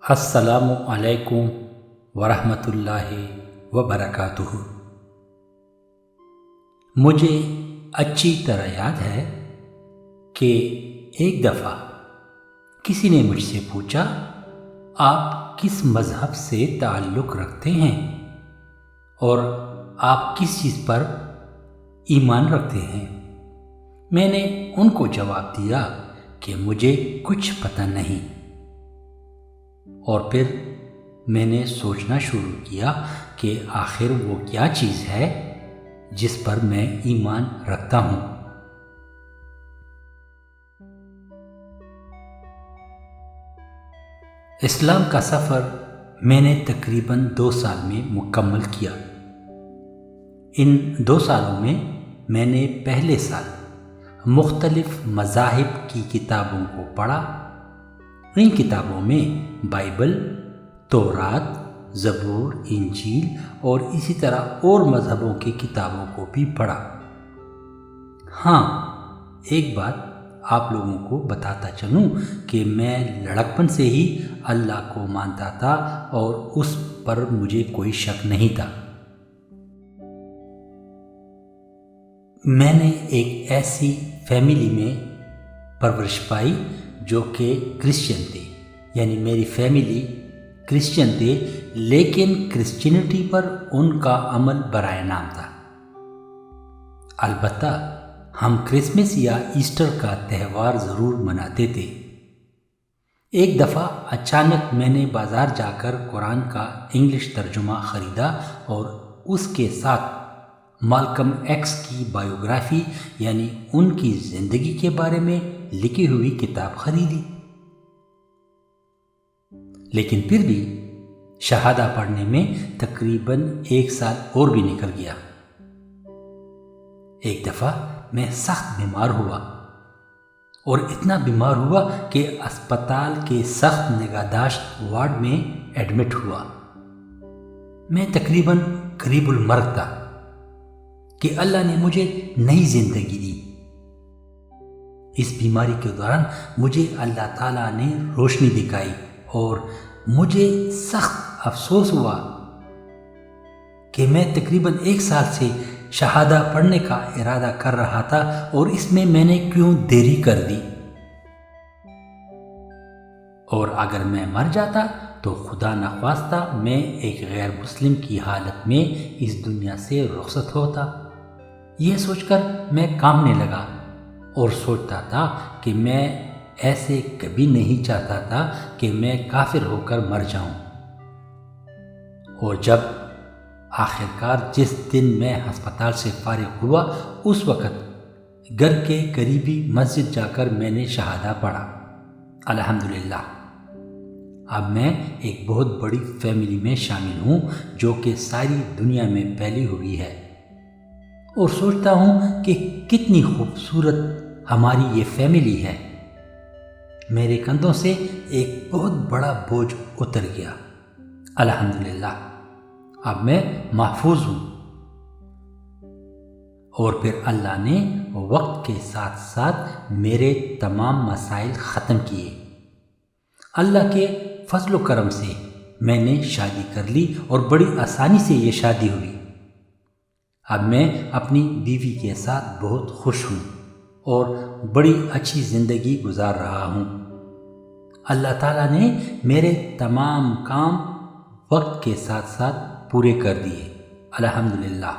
السلام علیکم ورحمۃ اللہ وبرکاتہ۔ مجھے اچھی طرح یاد ہے کہ ایک دفعہ کسی نے مجھ سے پوچھا، آپ کس مذہب سے تعلق رکھتے ہیں اور آپ کس چیز پر ایمان رکھتے ہیں؟ میں نے ان کو جواب دیا کہ مجھے کچھ پتہ نہیں، اور پھر میں نے سوچنا شروع کیا کہ آخر وہ کیا چیز ہے جس پر میں ایمان رکھتا ہوں۔ اسلام کا سفر میں نے تقریباً 2 سال میں مکمل کیا۔ ان 2 سالوں میں میں نے پہلے سال مختلف مذاہب کی کتابوں کو پڑھا۔ ان کتابوں میں بائبل، تورات، زبور، انجیل اور اسی طرح اور مذہبوں کی کتابوں کو بھی پڑھا۔ ہاں، ایک بات آپ لوگوں کو بتاتا چلوں کہ میں لڑکپن سے ہی اللہ کو مانتا تھا اور اس پر مجھے کوئی شک نہیں تھا۔ میں نے ایک ایسی فیملی میں پرورش پائی جو کہ کرسچن تھے، یعنی میری فیملی کرسچن تھے، لیکن کرسچینٹی پر ان کا عمل برائے نام تھا۔ البتہ ہم کرسمس یا ایسٹر کا تہوار ضرور مناتے تھے۔ ایک دفعہ اچانک میں نے بازار جا کر قرآن کا انگلش ترجمہ خریدا اور اس کے ساتھ مالکم ایکس کی بائیوگرافی، یعنی ان کی زندگی کے بارے میں لکھی ہوئی کتاب خریدی۔ لیکن پھر بھی شہادہ پڑھنے میں تقریباً 1 سال اور بھی نکل گیا۔ ایک دفعہ میں سخت بیمار ہوا، اور اتنا بیمار ہوا کہ اسپتال کے سخت نگہداشت وارڈ میں ایڈمٹ ہوا۔ میں تقریباً قریب المرگ تھا کہ اللہ نے مجھے نئی زندگی دی۔ اس بیماری کے دوران مجھے اللہ تعالیٰ نے روشنی دکھائی اور مجھے سخت افسوس ہوا کہ میں تقریباً 1 سال سے شہادہ پڑھنے کا ارادہ کر رہا تھا اور اس میں نے کیوں دیری کر دی، اور اگر میں مر جاتا تو خدا نخواستہ میں ایک غیر مسلم کی حالت میں اس دنیا سے رخصت ہوتا۔ یہ سوچ کر میں کانپنے لگا اور سوچتا تھا کہ میں ایسے کبھی نہیں چاہتا تھا کہ میں کافر ہو کر مر جاؤں۔ اور جب آخرکار جس دن میں ہسپتال سے فارغ ہوا، اس وقت گھر کے قریبی مسجد جا کر میں نے شہادہ پڑھا۔ الحمدللہ، اب میں ایک بہت بڑی فیملی میں شامل ہوں جو کہ ساری دنیا میں پھیلی ہوئی ہے، اور سوچتا ہوں کہ کتنی خوبصورت ہماری یہ فیملی ہے۔ میرے کندھوں سے ایک بہت بڑا بوجھ اتر گیا۔ الحمدللہ، اب میں محفوظ ہوں۔ اور پھر اللہ نے وقت کے ساتھ ساتھ میرے تمام مسائل ختم کیے۔ اللہ کے فضل و کرم سے میں نے شادی کر لی اور بڑی آسانی سے یہ شادی ہوئی۔ اب میں اپنی بیوی کے ساتھ بہت خوش ہوں اور بڑی اچھی زندگی گزار رہا ہوں۔ اللہ تعالیٰ نے میرے تمام کام وقت کے ساتھ ساتھ پورے کر دیے۔ الحمدللہ۔